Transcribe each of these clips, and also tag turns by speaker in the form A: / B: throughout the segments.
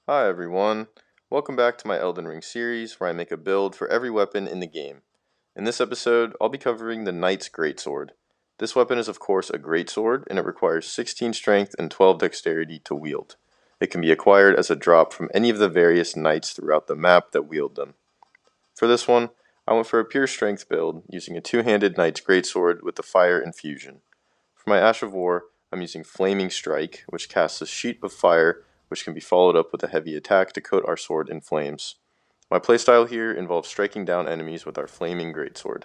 A: Hi everyone, welcome back to my Elden Ring series where I make a build for every weapon in the game. In this episode, I'll be covering the Knight's Greatsword. This weapon is of course a greatsword and it requires 16 strength and 12 dexterity to wield. It can be acquired as a drop from any of the various knights throughout the map that wield them. For this one, I went for a pure strength build using a two-handed Knight's Greatsword with the fire infusion. For my Ash of War, I'm using Flaming Strike, which casts a sheet of fire which can be followed up with a heavy attack to coat our sword in flames. My playstyle here involves striking down enemies with our Flaming Greatsword.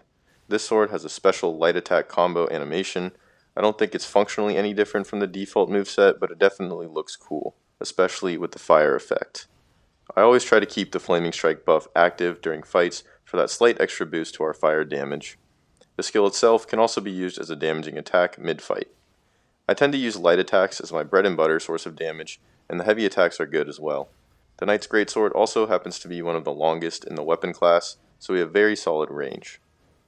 A: This sword has a special light attack combo animation. I don't think it's functionally any different from the default moveset, but it definitely looks cool, especially with the fire effect. I always try to keep the Flaming Strike buff active during fights for that slight extra boost to our fire damage. The skill itself can also be used as a damaging attack mid-fight. I tend to use light attacks as my bread and butter source of damage, and the heavy attacks are good as well. The Knight's Greatsword also happens to be one of the longest in the weapon class, so we have very solid range.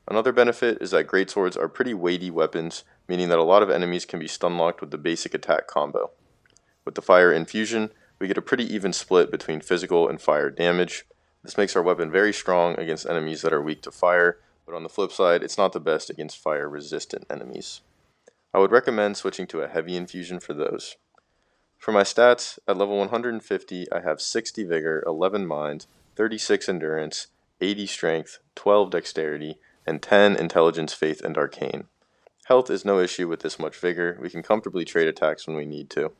A: Another benefit is that greatswords are pretty weighty weapons, meaning that a lot of enemies can be stun-locked with the basic attack combo. With the fire infusion, we get a pretty even split between physical and fire damage. This makes our weapon very strong against enemies that are weak to fire, but on the flip side, it's not the best against fire-resistant enemies. I would recommend switching to a heavy infusion for those. For my stats, at level 150, I have 60 vigor, 11 mind, 36 endurance, 80 strength, 12 dexterity, and 10 intelligence, faith, and arcane. Health is no issue with this much vigor. We can comfortably trade attacks when we need to.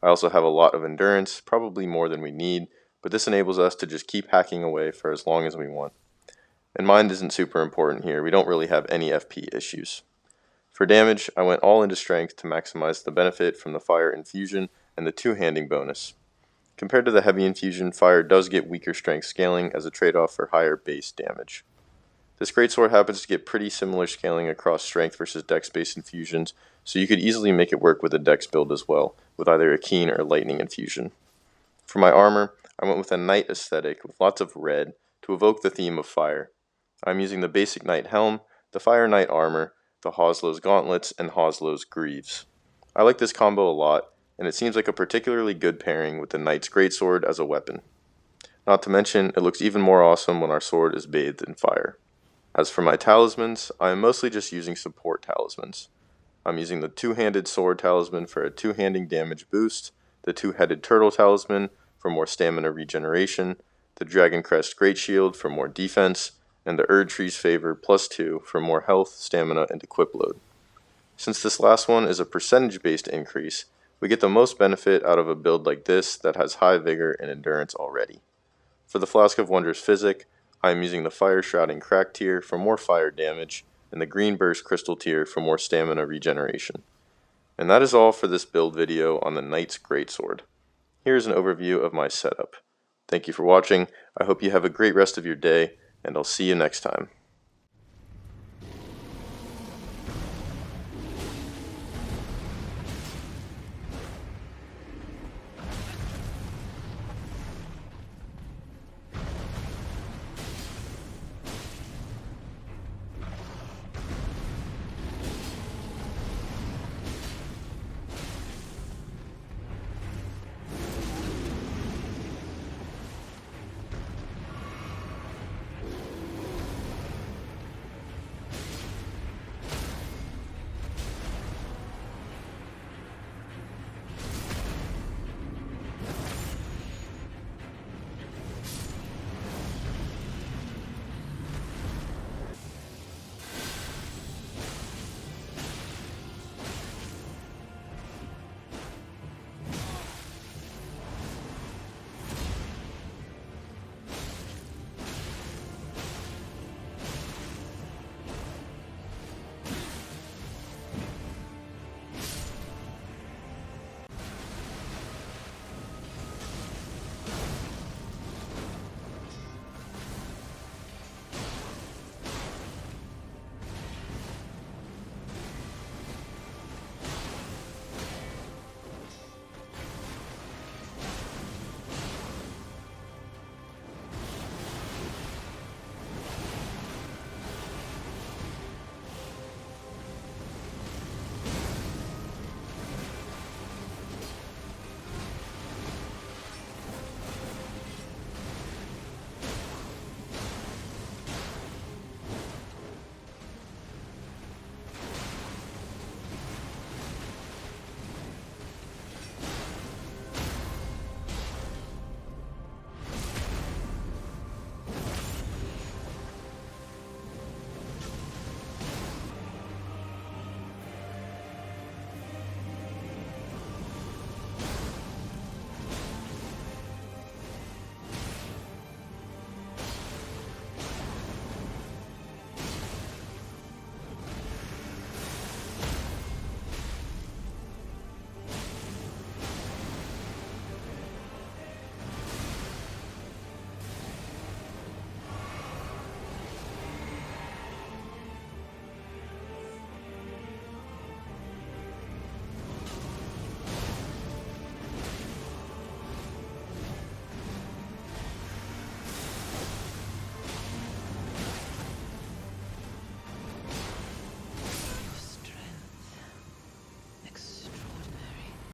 A: I also have a lot of endurance, probably more than we need, but this enables us to just keep hacking away for as long as we want. And mind isn't super important here, we don't really have any FP issues. For damage, I went all into strength to maximize the benefit from the fire infusion and the two-handing bonus. Compared to the heavy infusion, fire does get weaker strength scaling as a trade-off for higher base damage. This greatsword happens to get pretty similar scaling across strength versus dex-based infusions, so you could easily make it work with a dex build as well, with either a keen or lightning infusion. For my armor, I went with a knight aesthetic with lots of red to evoke the theme of fire. I'm using the basic knight helm, the fire knight armor, the Hoslow's gauntlets, and Hoslow's greaves. I like this combo a lot, and it seems like a particularly good pairing with the knight's greatsword as a weapon. Not to mention, it looks even more awesome when our sword is bathed in fire. As for my talismans, I am mostly just using support talismans. I'm using the two-handed sword talisman for a two-handing damage boost, the two-headed turtle talisman for more stamina regeneration, the dragon crest great shield for more defense, and the Erdtree's favor +2 for more health, stamina, and equip load. Since this last one is a percentage-based increase, we get the most benefit out of a build like this that has high vigor and endurance already. For the Flask of Wondrous Physic, I am using the Fire Shrouding Crack tier for more fire damage, and the Green Burst Crystal tier for more stamina regeneration. And that is all for this build video on the Knight's Greatsword. Here's an overview of my setup. Thank you for watching, I hope you have a great rest of your day, and I'll see you next time.